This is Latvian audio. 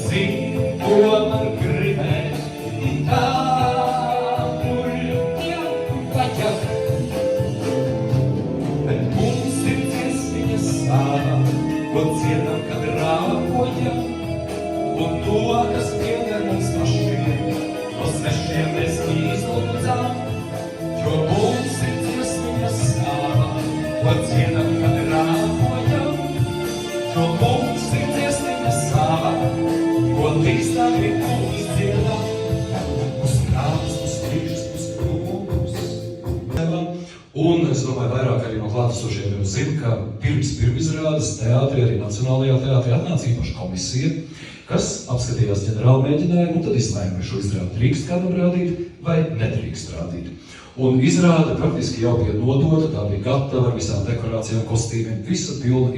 zini, ko man gribēt, tā muļķiem vajag. Bet mums ir dziesmiņa sāva, ko dziedam, kad rāpojam, un to, kas pieder mums pašiem, no svešiem mēs izlūdzam, jo mums ir dziesmiņa sāva, ko dziedam, kad rāpojam, jo mums ir dziesmiņa sāva, ko līdztāvi mums dziedam, uz prātas, uz krīžas, uz krūmus. Un es domāju, vairāk arī no klātesošiem jau zina, ka pirms pirmizrādes teātrī, arī Nacionālajā teātrī atnāca īpaša komisija, kas apskatījās ģenerālu mēģinājumu un tad izlēma, vai šo izrādi drīkst kādam rādīt vai nedrīkst rādīt. Un izrāde praktiski jau bija nodota, tā bija gatava ar visām dekorācijām, kostīmiem, visa pilna.